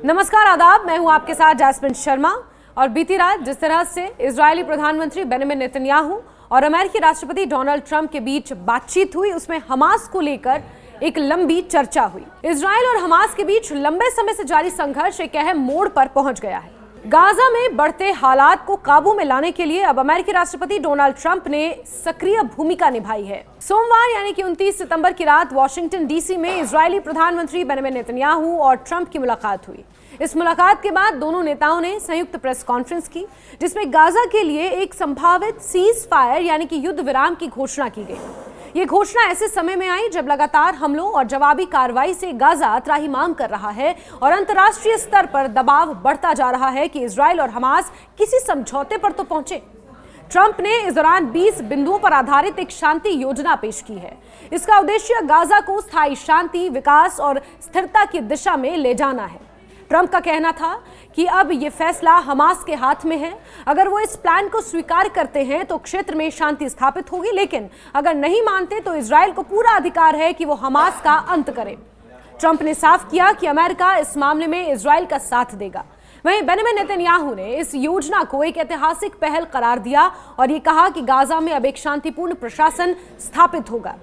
नमस्कार, आदाब। मैं हूं आपके साथ जैस्मिन शर्मा। और बीती रात जिस तरह से इजरायली प्रधानमंत्री बेंजामिन नेतन्याहू और अमेरिकी राष्ट्रपति डोनाल्ड ट्रंप के बीच बातचीत हुई, उसमें हमास को लेकर एक लंबी चर्चा हुई। इजरायल और हमास के बीच लंबे समय से जारी संघर्ष एक अहम मोड़ पर पहुंच गया है। गाजा में बढ़ते हालात को काबू में लाने के लिए अब अमेरिकी राष्ट्रपति डोनाल्ड ट्रंप ने सक्रिय भूमिका निभाई है। सोमवार यानी कि 29 सितंबर की रात वाशिंगटन डीसी में इजरायली प्रधानमंत्री बेंजामिन नेतन्याहू और ट्रंप की मुलाकात हुई। इस मुलाकात के बाद दोनों नेताओं ने संयुक्त प्रेस कॉन्फ्रेंस की, जिसमें गाजा के लिए एक संभावित सीज फायर यानी कि युद्ध विराम की घोषणा की गई। ये घोषणा ऐसे समय में आई जब लगातार हमलों और जवाबी कार्रवाई से गाजा त्राहिमाम कर रहा है और अंतर्राष्ट्रीय स्तर पर दबाव बढ़ता जा रहा है कि इजरायल और हमास किसी समझौते पर तो पहुंचे। ट्रंप ने इस दौरान 20 बिंदुओं पर आधारित एक शांति योजना पेश की है। इसका उद्देश्य गाजा को स्थायी शांति, विकास और स्थिरता की दिशा में ले जाना है। ट्रंप का कहना था कि अब ये फैसला हमास के हाथ में है। अगर वो इस प्लान को स्वीकार करते हैं तो क्षेत्र में शांति स्थापित होगी, लेकिन अगर नहीं मानते तो इजरायल को पूरा अधिकार है कि वो हमास का अंत करे। ट्रंप ने साफ किया कि अमेरिका इस मामले में इजरायल का साथ देगा। वहीं बेंजामिन नेतन्याहू ने इस योजना को एक ऐतिहासिक पहल करार दिया और ये कहा कि गाजा में अब एक शांतिपूर्ण प्रशासन स्थापित होगा।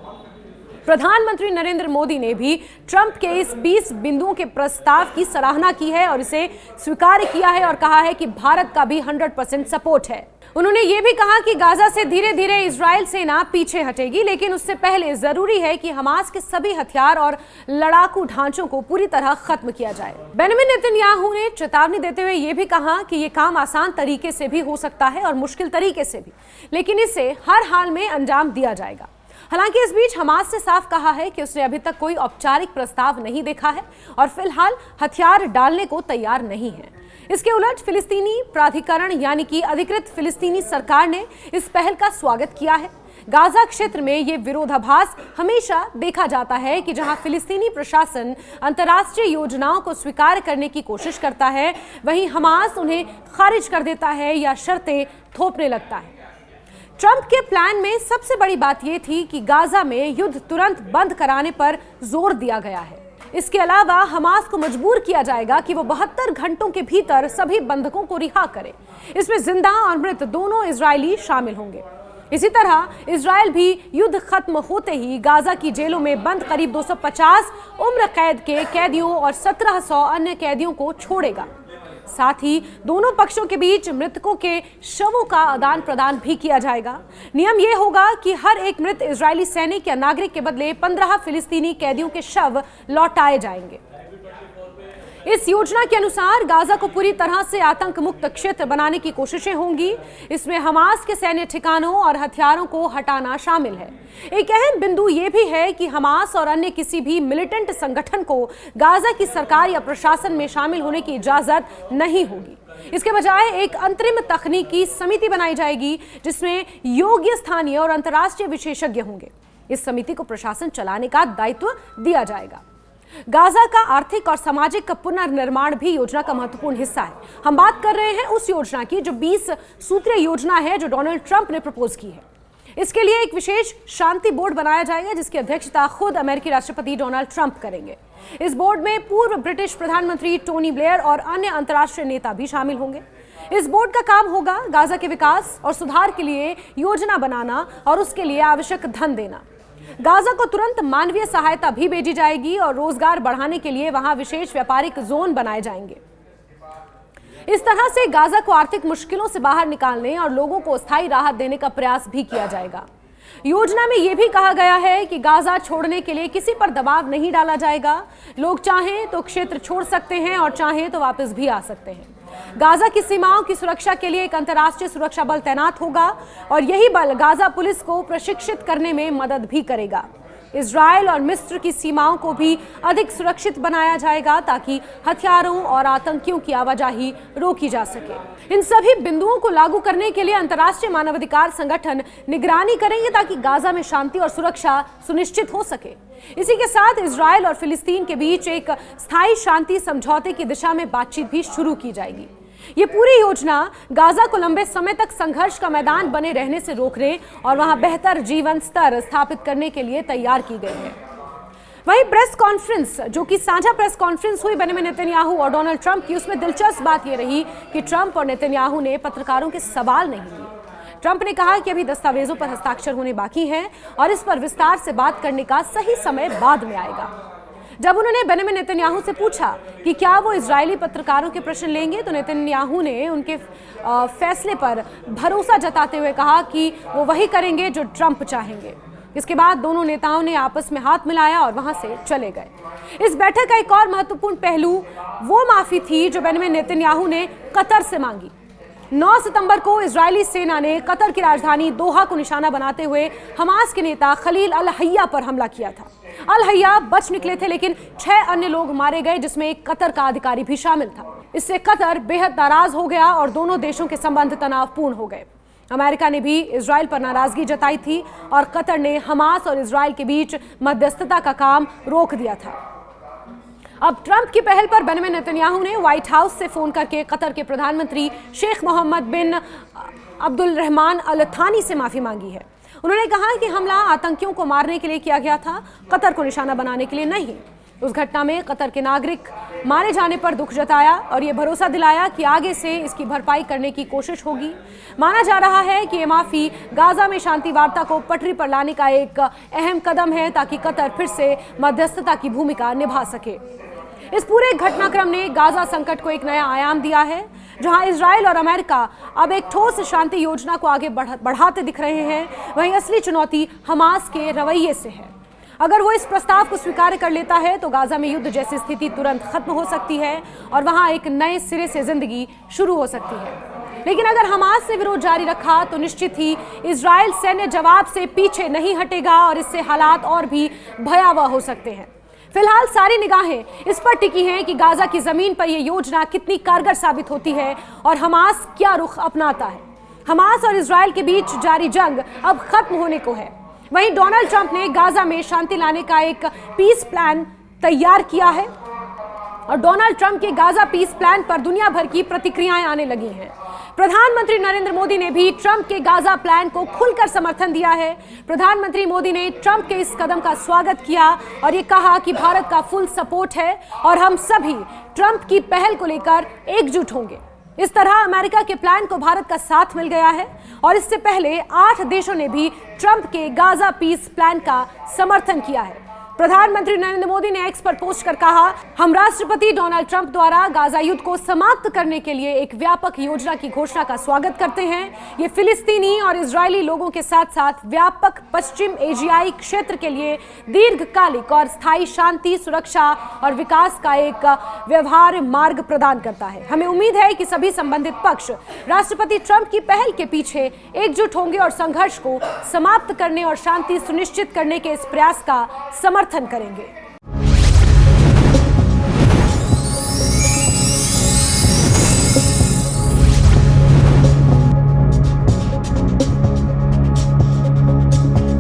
प्रधानमंत्री नरेंद्र मोदी ने भी ट्रंप के इस 20 बिंदुओं के प्रस्ताव की सराहना की है और इसे स्वीकार किया है और कहा है कि भारत का भी 100% सपोर्ट है। उन्होंने ये भी कहा कि गाजा से धीरे धीरे इजरायल सेना पीछे हटेगी, लेकिन उससे पहले जरूरी है कि हमास के सभी हथियार और लड़ाकू ढांचों को पूरी तरह खत्म किया जाए। बेंजामिन नेतन्याहू ने चेतावनी देते हुए ये भी कहा कि ये काम आसान तरीके से भी हो सकता है और मुश्किल तरीके से भी, लेकिन इसे हर हाल में अंजाम दिया जाएगा। हालांकि इस बीच हमास से साफ कहा है कि उसने अभी तक कोई औपचारिक प्रस्ताव नहीं देखा है और फिलहाल हथियार डालने को तैयार नहीं है। इसके उलट फिलिस्तीनी प्राधिकरण यानी कि अधिकृत फिलिस्तीनी सरकार ने इस पहल का स्वागत किया है। गाजा क्षेत्र में ये विरोधाभास हमेशा देखा जाता है कि जहां फिलिस्तीनी प्रशासन अंतर्राष्ट्रीय योजनाओं को स्वीकार करने की कोशिश करता है, वहीं हमास उन्हें खारिज कर देता है या शर्तें थोपने लगता है। ट्रंप के प्लान में सबसे बड़ी बात यह थी कि गाजा में युद्ध तुरंत बंद कराने पर जोर दिया गया है। इसके अलावा हमास को मजबूर किया जाएगा कि वो 72 घंटों के भीतर सभी बंधकों को रिहा करे। इसमें जिंदा और मृत दोनों इजरायली शामिल होंगे। इसी तरह इजरायल भी युद्ध खत्म होते ही गाजा की जेलों में बंद करीब 250 उम्र कैद के कैदियों और 1700 अन्य कैदियों को छोड़ेगा। साथ ही दोनों पक्षों के बीच मृतकों के शवों का आदान प्रदान भी किया जाएगा। नियम यह होगा कि हर एक मृत इजरायली सैनिक या नागरिक के बदले 15 फिलिस्तीनी कैदियों के शव लौटाए जाएंगे। इस योजना के अनुसार गाजा को पूरी तरह से आतंक मुक्त क्षेत्र बनाने की कोशिशें होंगी। इसमें हमास के सैन्य ठिकानों और हथियारों को हटाना शामिल है। एक अहम बिंदु यह भी है कि हमास और अन्य किसी भी मिलिटेंट संगठन को गाजा की सरकार या प्रशासन में शामिल होने की इजाजत नहीं होगी। इसके बजाय एक अंतरिम तकनीकी समिति बनाई जाएगी जिसमें योग्य स्थानीय और अंतर्राष्ट्रीय विशेषज्ञ होंगे। इस समिति को प्रशासन चलाने का दायित्व दिया जाएगा। गाजा का आर्थिक और सामाजिक पुनर्निर्माण भी योजना का महत्वपूर्ण हिस्सा है। हम बात कर रहे हैं उस योजना की जो 20 सूत्रीय योजना है जो डोनाल्ड ट्रंप ने प्रपोज की है। इसके लिए एक विशेष शांति बोर्ड बनाया जाएगा जिसकी अध्यक्षता खुद अमेरिकी राष्ट्रपति डोनाल्ड ट्रंप करेंगे। इस बोर्ड में पूर्व ब्रिटिश प्रधानमंत्री टोनी ब्लेयर और अन्य अंतर्राष्ट्रीय नेता भी शामिल होंगे। इस बोर्ड का काम होगा गाजा के विकास और सुधार के लिए योजना बनाना और उसके लिए आवश्यक धन देना। गाजा को तुरंत मानवीय सहायता भी भेजी जाएगी और रोजगार बढ़ाने के लिए वहां विशेष व्यापारिक जोन बनाए जाएंगे। इस तरह से गाजा को आर्थिक मुश्किलों से बाहर निकालने और लोगों को स्थायी राहत देने का प्रयास भी किया जाएगा। योजना में यह भी कहा गया है कि गाजा छोड़ने के लिए किसी पर दबाव नहीं डाला जाएगा। लोग चाहें तो क्षेत्र छोड़ सकते हैं और चाहें तो वापस भी आ सकते हैं। गाजा की सीमाओं की सुरक्षा के लिए एक अंतर्राष्ट्रीय सुरक्षा बल तैनात होगा और यही बल गाजा पुलिस को प्रशिक्षित करने में मदद भी करेगा। इजरायल और मिस्र की सीमाओं को भी अधिक सुरक्षित बनाया जाएगा ताकि हथियारों और आतंकियों की आवाजाही रोकी जा सके। इन सभी बिंदुओं को लागू करने के लिए अंतर्राष्ट्रीय मानवाधिकार संगठन निगरानी करेंगे ताकि गाजा में शांति और सुरक्षा सुनिश्चित हो सके। इसी के साथ इजरायल और फिलिस्तीन के बीच एक स्थायी शांति समझौते की दिशा में बातचीत भी शुरू की जाएगी। ये पूरी योजना गाजा को लंबे समय तक संघर्ष का मैदान बने रहने से रोकने और वहां बेहतर जीवन स्तर स्थापित करने के लिए तैयार की गई है। वहीं प्रेस कॉन्फ्रेंस, जो कि साझा प्रेस कॉन्फ्रेंस हुई बेंजामिन नेतन्याहू और डोनाल्ड ट्रंप की, उसमें दिलचस्प बात यह रही कि ट्रंप और नेतन्याहू ने पत्रकारों के सवाल नहीं लिए। ट्रंप ने कहा कि अभी दस्तावेजों पर हस्ताक्षर होने बाकी हैं और इस पर विस्तार से बात करने का सही समय बाद में आएगा। जब उन्होंने बेंजामिन नेतन्याहू से पूछा कि क्या वो इजरायली पत्रकारों के प्रश्न लेंगे, तो नेतन्याहू ने उनके फैसले पर भरोसा जताते हुए कहा कि वो वही करेंगे जो ट्रंप चाहेंगे। इसके बाद दोनों नेताओं ने आपस में हाथ मिलाया और वहां से चले गए। इस बैठक का एक और महत्वपूर्ण पहलू वो माफी थी जो बेंजामिन नेतन्याहू ने कतर से मांगी। 9 सितंबर को इजरायली सेना ने कतर की राजधानी दोहा को निशाना बनाते हुए हमास के नेता खलील अल हय्या पर हमला किया था। अल हय्या बच निकले थे, लेकिन 6 अन्य लोग मारे गए, जिसमें एक कतर का अधिकारी भी शामिल था। इससे कतर बेहद नाराज हो गया और दोनों देशों के संबंध तनावपूर्ण हो गए। अमेरिका ने भी इजराइल पर नाराजगी जताई थी और कतर ने हमास और इजराइल के बीच मध्यस्थता का काम रोक दिया था। अब ट्रंप की पहल पर बेंजामिन नेतन्याहू ने व्हाइट हाउस से फोन करके कतर के प्रधानमंत्री शेख मोहम्मद बिन अब्दुलरहमान अल थानी से माफी मांगी है। उन्होंने कहा कि हमला आतंकियों को मारने के लिए किया गया था, कतर को निशाना बनाने के लिए नहीं। उस घटना में कतर के नागरिक मारे जाने पर दुख जताया और ये भरोसा दिलाया कि आगे से इसकी भरपाई करने की कोशिश होगी। माना जा रहा है कि ये माफी गाजा में शांति वार्ता को पटरी पर लाने का एक अहम कदम है, ताकि कतर फिर से मध्यस्थता की भूमिका निभा सके। इस पूरे घटनाक्रम ने गाजा संकट को एक नया आयाम दिया है, जहां इजराइल और अमेरिका अब एक ठोस शांति योजना को आगे बढ़ाते दिख रहे हैं। वहीं असली चुनौती हमास के रवैये से है। अगर वो इस प्रस्ताव को स्वीकार कर लेता है तो गाजा में युद्ध जैसी स्थिति तुरंत खत्म हो सकती है और वहां एक नए सिरे से जिंदगी शुरू हो सकती है। लेकिन अगर हमास से विरोध जारी रखा तो निश्चित ही इजराइल सैन्य जवाब से पीछे नहीं हटेगा और इससे हालात और भी भयावह हो सकते हैं। फिलहाल सारी निगाहें इस पर टिकी हैं कि गाजा की जमीन पर यह योजना कितनी कारगर साबित होती है और हमास क्या रुख अपनाता है। हमास और इजराइल के बीच जारी जंग अब खत्म होने को है। वहीं डोनाल्ड ट्रंप ने गाजा में शांति लाने का एक पीस प्लान तैयार किया है और डोनाल्ड ट्रंप के गाजा पीस प्लान पर दुनिया भर की प्रतिक्रियाएं आने लगी हैं। प्रधानमंत्री नरेंद्र मोदी ने भी ट्रंप के गाजा प्लान को खुलकर समर्थन दिया है। प्रधानमंत्री मोदी ने ट्रंप के इस कदम का स्वागत किया और ये कहा कि भारत का फुल सपोर्ट है और हम सभी ट्रंप की पहल को लेकर एकजुट होंगे। इस तरह अमेरिका के प्लान को भारत का साथ मिल गया है और इससे पहले 8 देशों ने भी ट्रंप के गाजा पीस प्लान का समर्थन किया है। प्रधानमंत्री नरेंद्र मोदी ने एक्स पर पोस्ट कर कहा, हम राष्ट्रपति डोनाल्ड ट्रंप द्वारा गाजा युद्ध को समाप्त करने के लिए एक व्यापक योजना की घोषणा का स्वागत करते हैं। ये फिलिस्तीनी और इजरायली लोगों के साथ साथ व्यापक पश्चिम एशियाई क्षेत्र के लिए दीर्घकालिक और स्थायी शांति, सुरक्षा और विकास का एक व्यवहार्य मार्ग प्रदान करता है। हमें उम्मीद है कि सभी संबंधित पक्ष राष्ट्रपति ट्रंप की पहल के पीछे एकजुट होंगे और संघर्ष को समाप्त करने और शांति सुनिश्चित करने के इस प्रयास का समर्थन करेंगे।